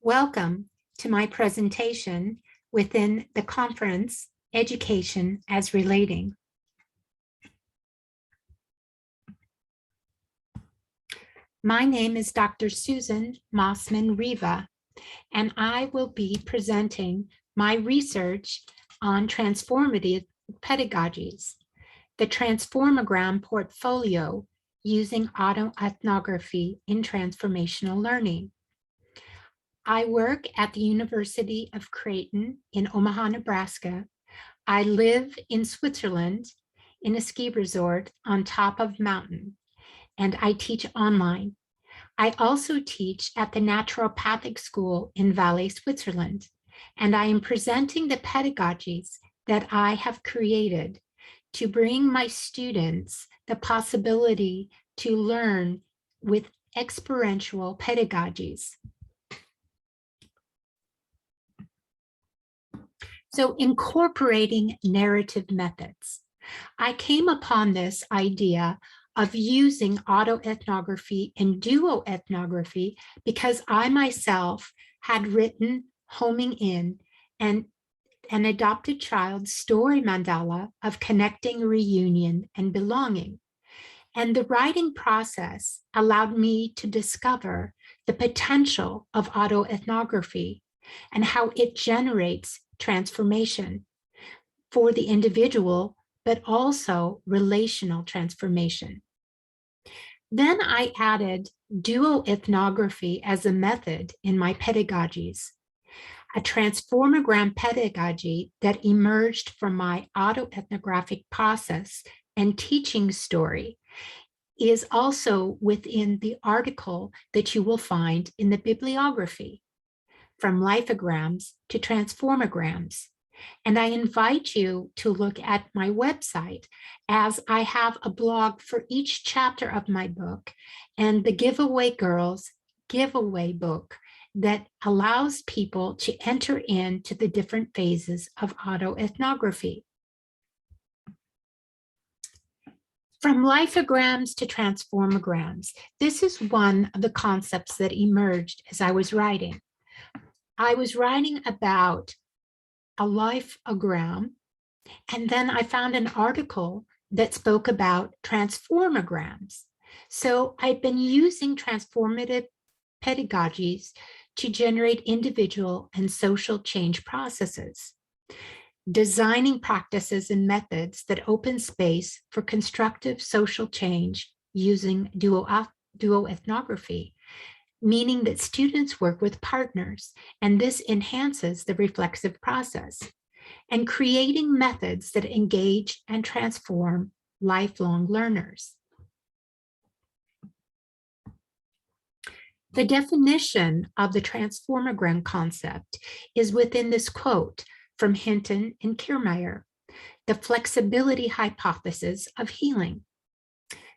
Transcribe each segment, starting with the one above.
Welcome to my presentation within the conference, Education as Relating. My name is Dr. Susan Mossman Riva, and I will be presenting my research on transformative pedagogies, the Transformagram Portfolio using autoethnography in transformational learning. I work at the University of Creighton in Omaha, Nebraska. I live in Switzerland in a ski resort on top of a mountain, and I teach online. I also teach at the Naturopathic School in Valais, Switzerland, and I am presenting the pedagogies that I have created to bring my students the possibility to learn with experiential pedagogies. So incorporating narrative methods. I came upon this idea of using autoethnography and duoethnography because I myself had written Homing In and an adopted child's story mandala of connecting, reunion, and belonging. And the writing process allowed me to discover the potential of autoethnography and how it generates transformation for the individual, but also relational transformation. Then I added duoethnography as a method in my pedagogies, a transformagram pedagogy that emerged from my autoethnographic process and teaching story is also within the article that you will find in the bibliography, from lithograms to transformagrams. And I invite you to look at my website, as I have a blog for each chapter of my book and the Giveaway Girls giveaway book that allows people to enter into the different phases of autoethnography. From lithograms to transformagrams, this is one of the concepts that emerged as I was writing. I was writing about a lithogram, and then I found an article that spoke about transformagrams. So I've been using transformative pedagogies to generate individual and social change processes, designing practices and methods that open space for constructive social change using duoethnography, meaning that students work with partners, and this enhances the reflexive process, and creating methods that engage and transform lifelong learners. The definition of the transformagram concept is within this quote from Hinton and Kiermaier, the flexibility hypothesis of healing.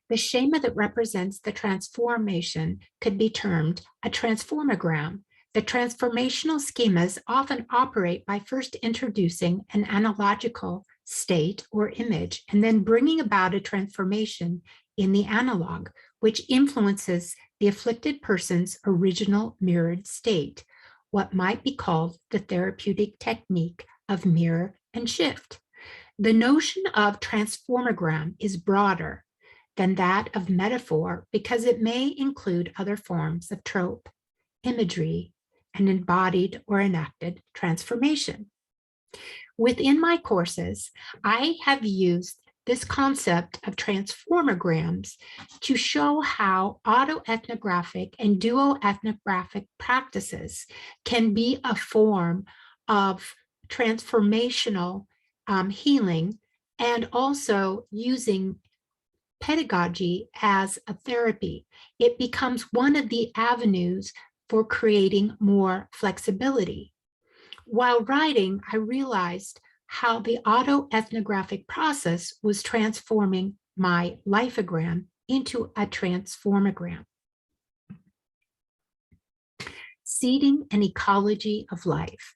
The schema that represents the transformation could be termed a transformagram. The transformational schemas often operate by first introducing an analogical state or image and then bringing about a transformation in the analog, which influences the afflicted person's original mirrored state, what might be called the therapeutic technique of mirror and shift. The notion of transformagram is broader than that of metaphor because it may include other forms of trope, imagery, and embodied or enacted transformation. Within my courses, I have used this concept of transformagrams to show how autoethnographic and duoethnographic practices can be a form of transformational healing, and also using pedagogy as a therapy. It becomes one of the avenues for creating more flexibility. While writing, I realized how the autoethnographic process was transforming my lithogram into a transformagram. Seeding an ecology of life.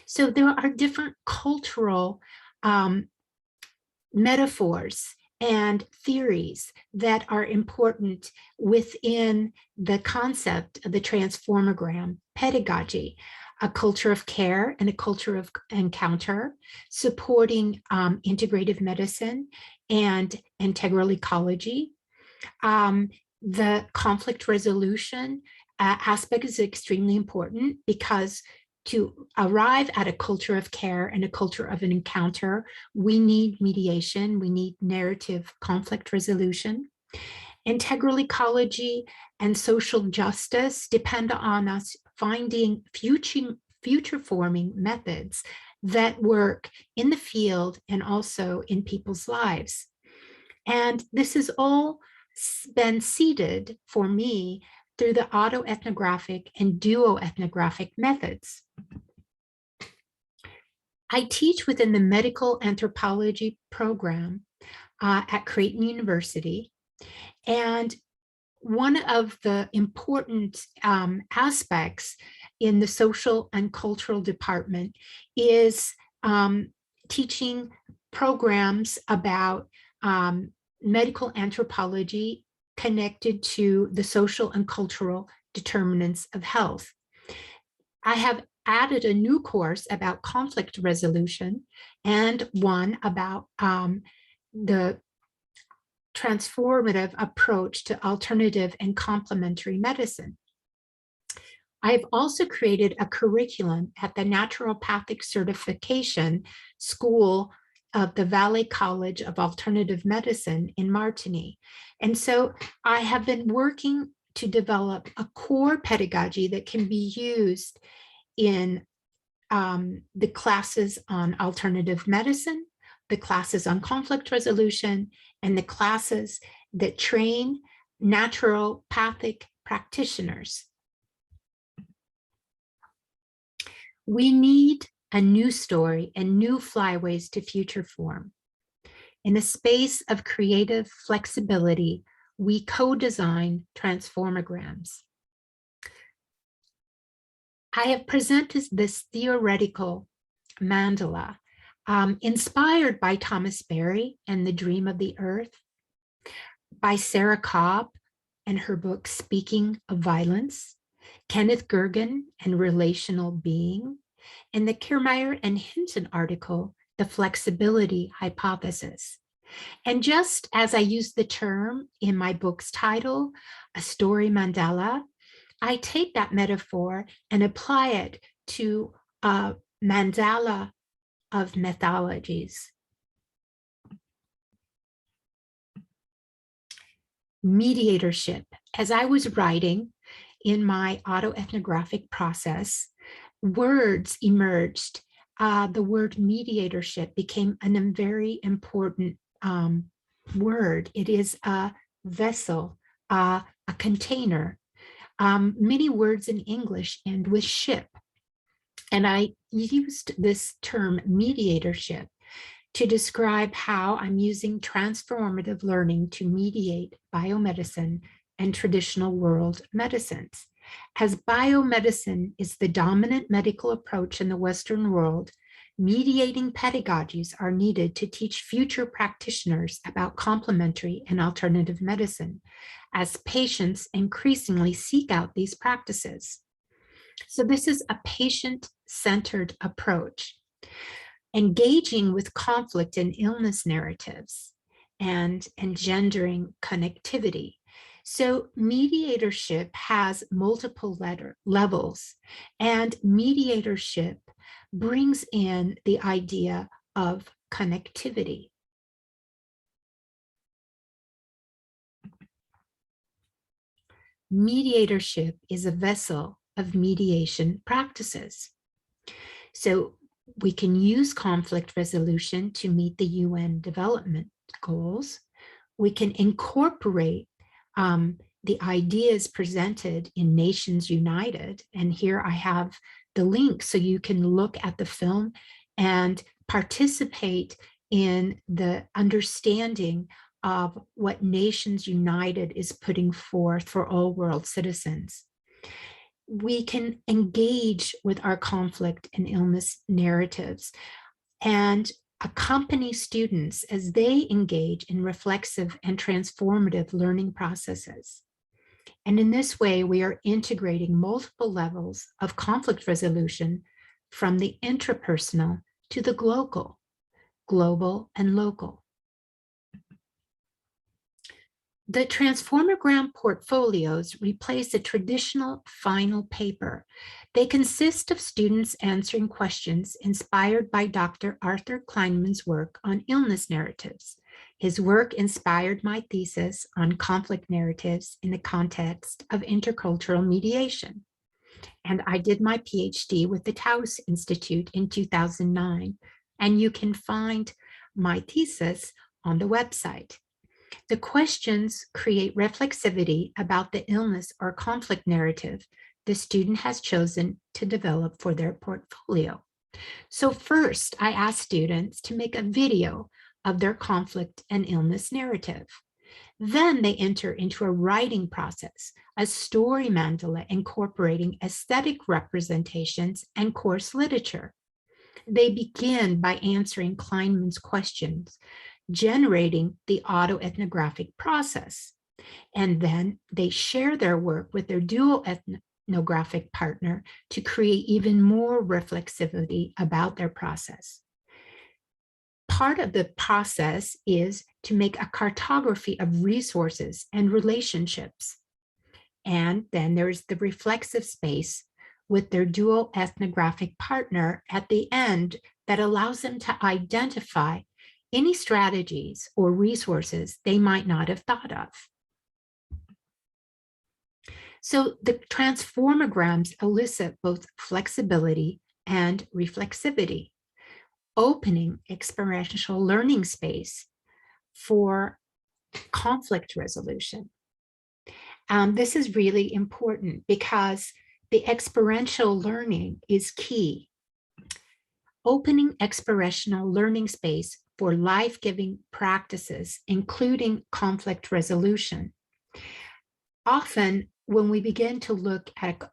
So there are different cultural metaphors and theories that are important within the concept of the Transformagram pedagogy, a culture of care and a culture of encounter, supporting integrative medicine and integral ecology. The conflict resolution aspect is extremely important because to arrive at a culture of care and a culture of an encounter, we need mediation, we need narrative conflict resolution. Integral ecology and social justice depend on us finding future forming methods that work in the field and also in people's lives. And this has all been seeded for me through the autoethnographic and duoethnographic methods. I teach within the medical anthropology program at Creighton University. And one of the important aspects in the social and cultural department is teaching programs about medical anthropology connected to the social and cultural determinants of health. I have added a new course about conflict resolution and one about the transformative approach to alternative and complementary medicine. I've also created a curriculum at the Naturopathic Certification School of the Valley College of Alternative Medicine in Martigny. And so I have been working to develop a core pedagogy that can be used in the classes on alternative medicine, the classes on conflict resolution, and the classes that train naturopathic practitioners. We need a new story and new flyways to future form. In a space of creative flexibility, we co-design transformagrams. I have presented this theoretical mandala inspired by Thomas Berry and the Dream of the Earth, by Sarah Cobb and her book Speaking of Violence, Kenneth Gergen and Relational Being, and the Kiermaier and Hinton article, The Flexibility Hypothesis. And just as I use the term in my book's title, A Story Mandala, I take that metaphor and apply it to a mandala of methodologies. Mediatorship. As I was writing in my autoethnographic process, words emerged. The word mediatorship became a very important word. It is a vessel, a container. Many words in English end with ship. And I used this term mediatorship to describe how I'm using transformative learning to mediate biomedicine and traditional world medicines. As biomedicine is the dominant medical approach in the Western world, mediating pedagogies are needed to teach future practitioners about complementary and alternative medicine, as patients increasingly seek out these practices. So this is a patient-centered approach, engaging with conflict and illness narratives and engendering connectivity. So mediatorship has multiple levels, and mediatorship brings in the idea of connectivity. Mediatorship is a vessel of mediation practices. So we can use conflict resolution to meet the UN development goals. We can incorporate the ideas presented in Nations United. And here I have the link so you can look at the film and participate in the understanding of what Nations United is putting forth for all world citizens. We can engage with our conflict and illness narratives and accompany students as they engage in reflexive and transformative learning processes. And in this way, we are integrating multiple levels of conflict resolution from the intrapersonal to the global and local. The Transformagram Portfolios replace a traditional final paper. They consist of students answering questions inspired by Dr. Arthur Kleinman's work on illness narratives. His work inspired my thesis on conflict narratives in the context of intercultural mediation. And I did my PhD with the Taos Institute in 2009, and you can find my thesis on the website. The questions create reflexivity about the illness or conflict narrative the student has chosen to develop for their portfolio. So first, I ask students to make a video of their conflict and illness narrative. Then they enter into a writing process, a story mandala incorporating aesthetic representations and course literature. They begin by answering Kleinman's questions, generating the autoethnographic process. And then they share their work with their duoethnographic partner to create even more reflexivity about their process. Part of the process is to make a cartography of resources and relationships. And then there's the reflexive space with their duoethnographic partner at the end that allows them to identify any strategies or resources they might not have thought of. So the transformagrams elicit both flexibility and reflexivity, opening experiential learning space for conflict resolution. This is really important because the experiential learning is key. Opening experiential learning space for life-giving practices, including conflict resolution. Often, when we begin to look at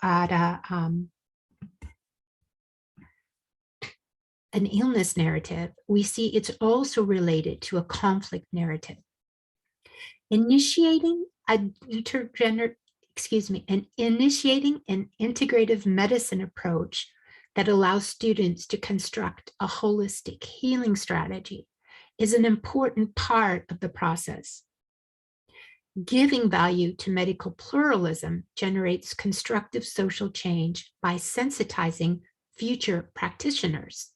an illness narrative, we see it's also related to a conflict narrative. Initiating an integrative medicine approach that allows students to construct a holistic healing strategy is an important part of the process. Giving value to medical pluralism generates constructive social change by sensitizing future practitioners.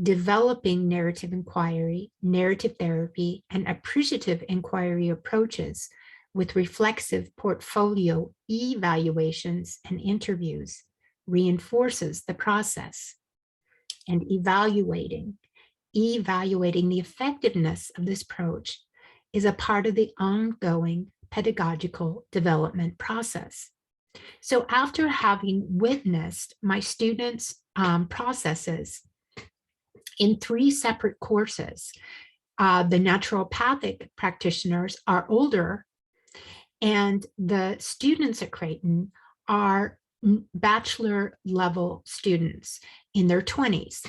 Developing narrative inquiry, narrative therapy, and appreciative inquiry approaches with reflexive portfolio evaluations and interviews reinforces the process. And evaluating the effectiveness of this approach is a part of the ongoing pedagogical development process. So after having witnessed my students' processes in 3 separate courses, the naturopathic practitioners are older, and the students at Creighton are bachelor level students in their 20s.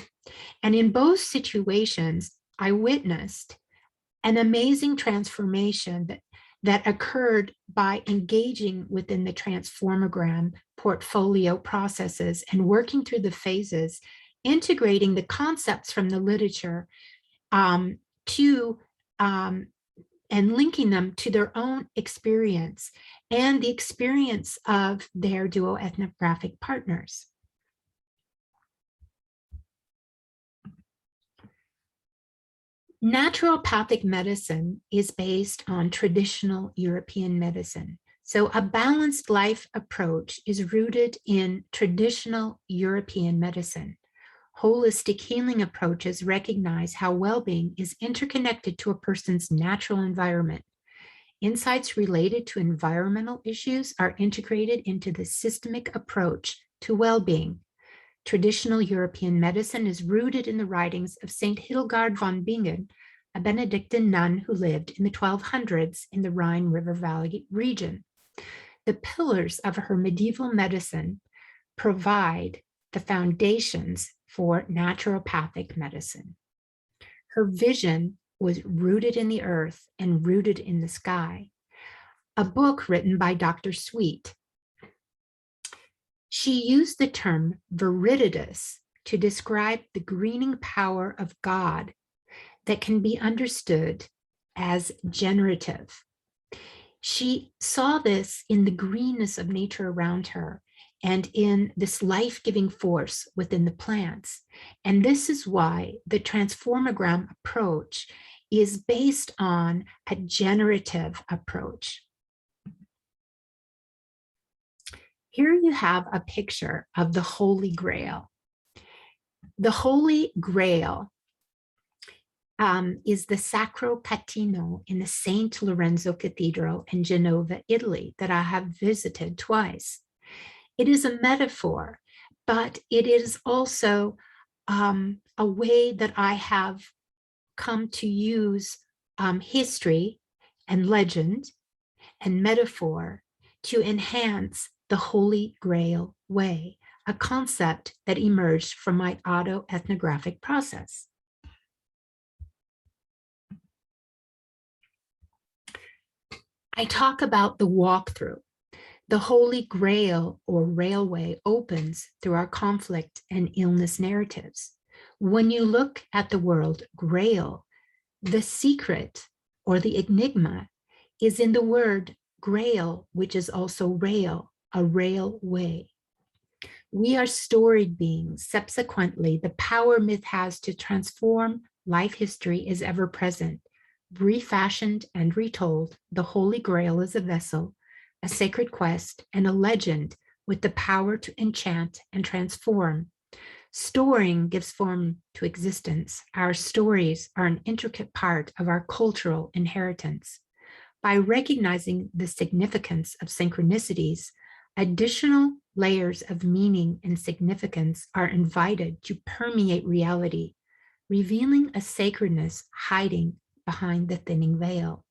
And in both situations, I witnessed an amazing transformation that occurred by engaging within the Transformagram portfolio processes and working through the phases, integrating the concepts from the literature and linking them to their own experience and the experience of their duoethnographic partners. Naturopathic medicine is based on traditional European medicine. So a balanced life approach is rooted in traditional European medicine. Holistic healing approaches recognize how well-being is interconnected to a person's natural environment. Insights related to environmental issues are integrated into the systemic approach to well-being. Traditional European medicine is rooted in the writings of Saint Hildegard von Bingen, a Benedictine nun who lived in the 1200s in the Rhine River Valley region. The pillars of her medieval medicine provide the foundations for naturopathic medicine. Her vision was rooted in the earth and rooted in the sky. A book written by Dr. Sweet. She used the term virididus to describe the greening power of God that can be understood as generative. She saw this in the greenness of nature around her and in this life-giving force within the plants. And this is why the Transformagram approach is based on a generative approach. Here you have a picture of the Holy Grail. The Holy Grail is the Sacro Catino in the St. Lorenzo Cathedral in Genova, Italy, that I have visited twice. It is a metaphor, but it is also a way that I have come to use history and legend and metaphor to enhance the Holy Grail way, a concept that emerged from my autoethnographic process. I talk about the walkthrough. The Holy Grail or railway opens through our conflict and illness narratives. When you look at the word grail, the secret or the enigma is in the word grail, which is also rail, a railway. We are storied beings. Subsequently, the power myth has to transform life history is ever present. Refashioned and retold, the Holy Grail is a vessel, a sacred quest, and a legend with the power to enchant and transform. Storing gives form to existence. Our stories are an intricate part of our cultural inheritance. By recognizing the significance of synchronicities, additional layers of meaning and significance are invited to permeate reality, revealing a sacredness hiding behind the thinning veil.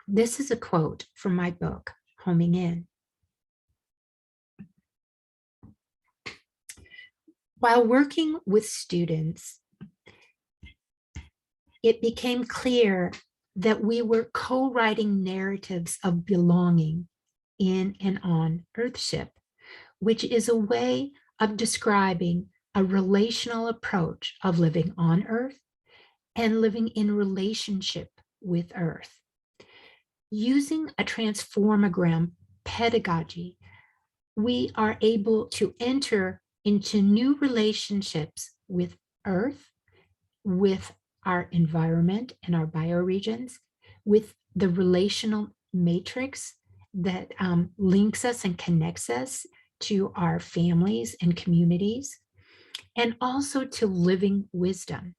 This is a quote from my book, Homing In. While working with students, it became clear that we were co-writing narratives of belonging in and on Earthship, which is a way of describing a relational approach of living on Earth and living in relationship with Earth. Using a transformagram pedagogy, we are able to enter into new relationships with Earth, with our environment and our bioregions, with the relational matrix that links us and connects us to our families and communities, and also to living wisdom.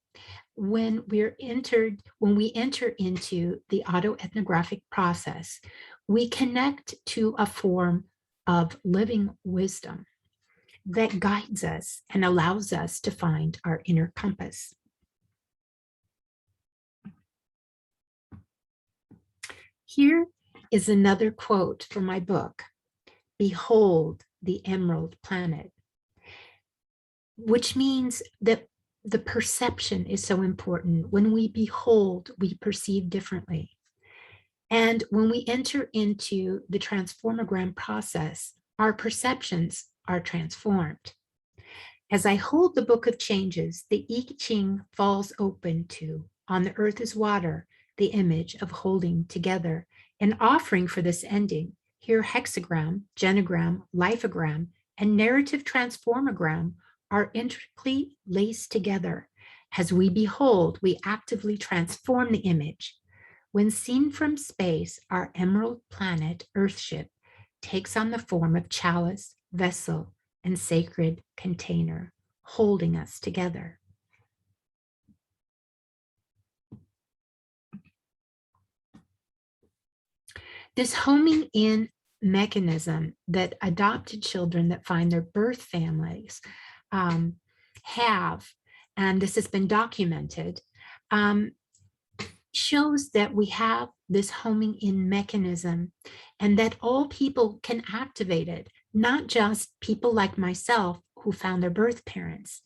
When we enter into the autoethnographic process, we connect to a form of living wisdom that guides us and allows us to find our inner compass. Here is another quote from my book, "Behold the Emerald Planet," which means that the perception is so important. When we behold, we perceive differently. And when we enter into the transformagram process, our perceptions are transformed. As I hold the Book of Changes, the I Ching falls open to, on the earth is water, the image of holding together. An offering for this ending, here hexagram, genogram, lithogram, and narrative transformagram are intricately laced together. As we behold, we actively transform the image. When seen from space, our emerald planet, Earthship, takes on the form of chalice, vessel, and sacred container, holding us together. This homing in mechanism that adopted children that find their birth families have, and this has been documented, shows that we have this homing in mechanism and that all people can activate it, not just people like myself who found their birth parents.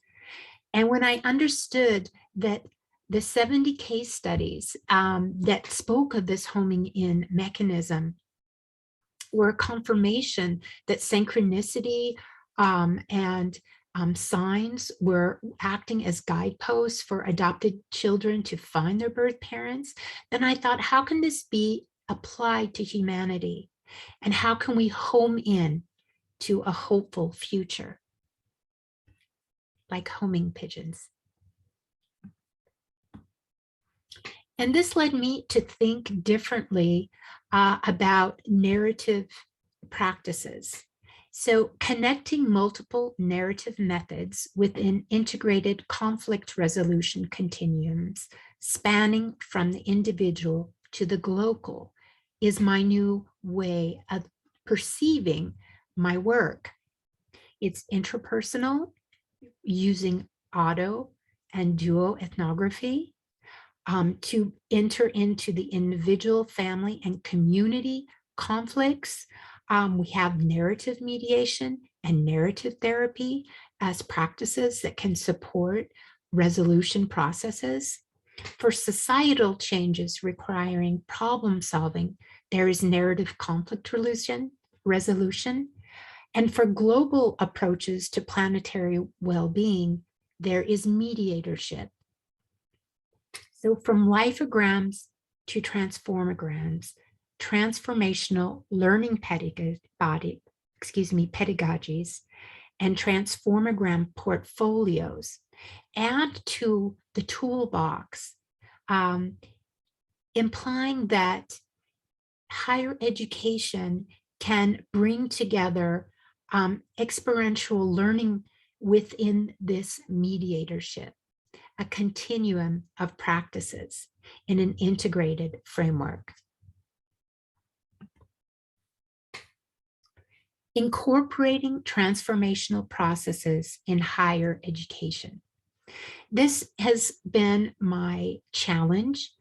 And when I understood that The 70 case studies that spoke of this homing in mechanism were a confirmation that synchronicity and signs were acting as guideposts for adopted children to find their birth parents. Then I thought, how can this be applied to humanity? And how can we home in to a hopeful future? Like homing pigeons. And this led me to think differently about narrative practices. So connecting multiple narrative methods within integrated conflict resolution continuums, spanning from the individual to the global, is my new way of perceiving my work. It's interpersonal, using auto and duoethnography, to enter into the individual, family, and community conflicts. We have narrative mediation and narrative therapy as practices that can support resolution processes. For societal changes requiring problem solving, there is narrative conflict resolution. And for global approaches to planetary well-being, there is mediatorship. So from lifograms to transformagrams, transformational learning pedagogies, and transformagram portfolios add to the toolbox, implying that higher education can bring together experiential learning within this mediatorship, a continuum of practices in an integrated framework. Incorporating transformational processes in higher education. This has been my challenge,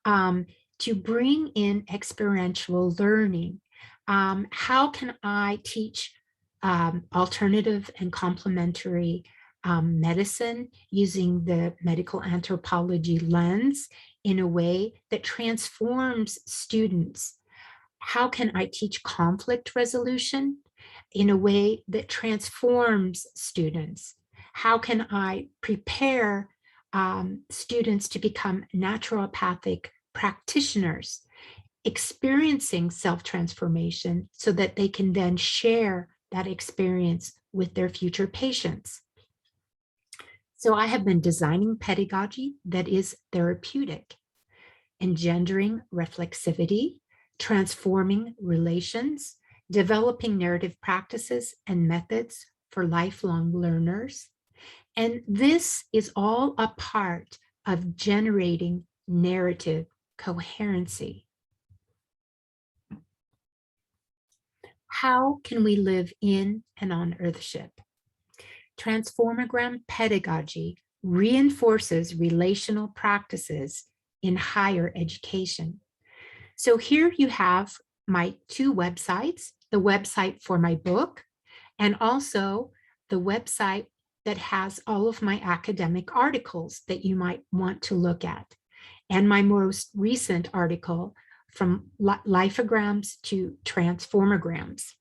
to bring in experiential learning. How can I teach alternative and complementary medicine using the medical anthropology lens in a way that transforms students? How can I teach conflict resolution in a way that transforms students? How can I prepare students to become naturopathic practitioners, experiencing self-transformation so that they can then share that experience with their future patients? So I have been designing pedagogy that is therapeutic, engendering reflexivity, transforming relations, developing narrative practices and methods for lifelong learners. And this is all a part of generating narrative coherency. How can we live in and on Earthship? Transformagram pedagogy reinforces relational practices in higher education. So here you have my two websites, the website for my book, and also the website that has all of my academic articles that you might want to look at. And my most recent article, from lifograms to transformagrams.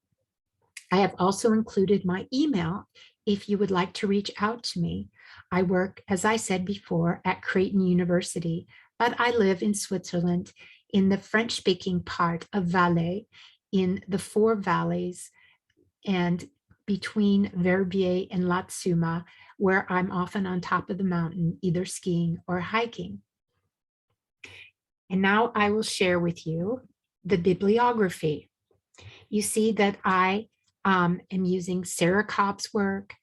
I have also included my email if you would like to reach out to me. I work, as I said before, at Creighton University, but I live in Switzerland in the French-speaking part of Valais, in the Four Valleys, and between Verbier and Latsuma, where I'm often on top of the mountain, either skiing or hiking. And now I will share with you the bibliography. You see that I am using Sarah Cobb's work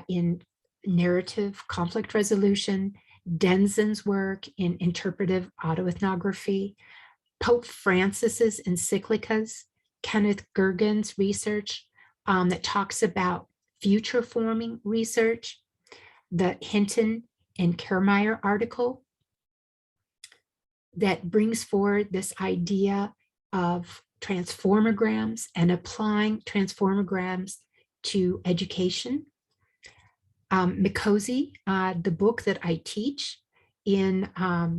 in narrative conflict resolution, Denzin's work in interpretive autoethnography, Pope Francis's encyclicas, Kenneth Gergen's research that talks about future forming research, the Hinton and Kiermaier article that brings forward this idea of transformagrams and applying transformagrams to education. Mikosi, the book that I teach, in my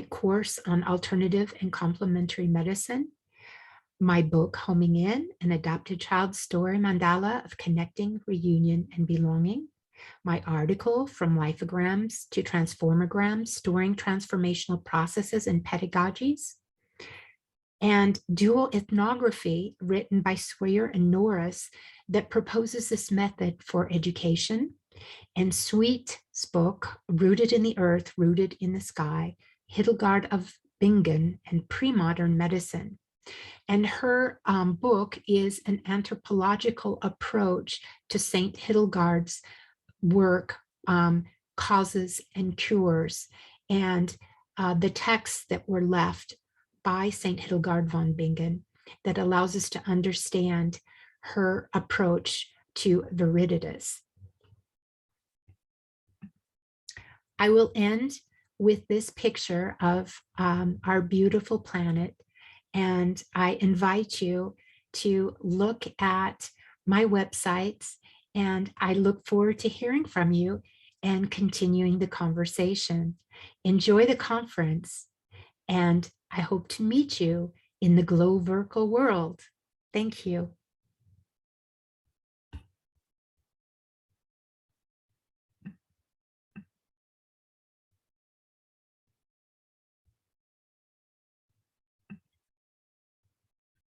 course on alternative and complementary medicine, my book, Homing In, an adopted child story mandala of connecting, reunion, and belonging, my article, From Lifeograms to Transformagrams, Storing Transformational Processes and Pedagogies, and duoethnography, written by Sawyer and Norris, that proposes this method for education, and Sweet's book, Rooted in the Earth, Rooted in the Sky, Hildegard of Bingen and Pre-Modern Medicine. And her book is an anthropological approach to Saint Hildegard's work, Causes and Cures, and the texts that were left by Saint Hildegard von Bingen that allows us to understand her approach to viriditas. I will end with this picture of our beautiful planet, and I invite you to look at my websites, and I look forward to hearing from you and continuing the conversation. Enjoy the conference, and I hope to meet you in the glow-vertical world. Thank you.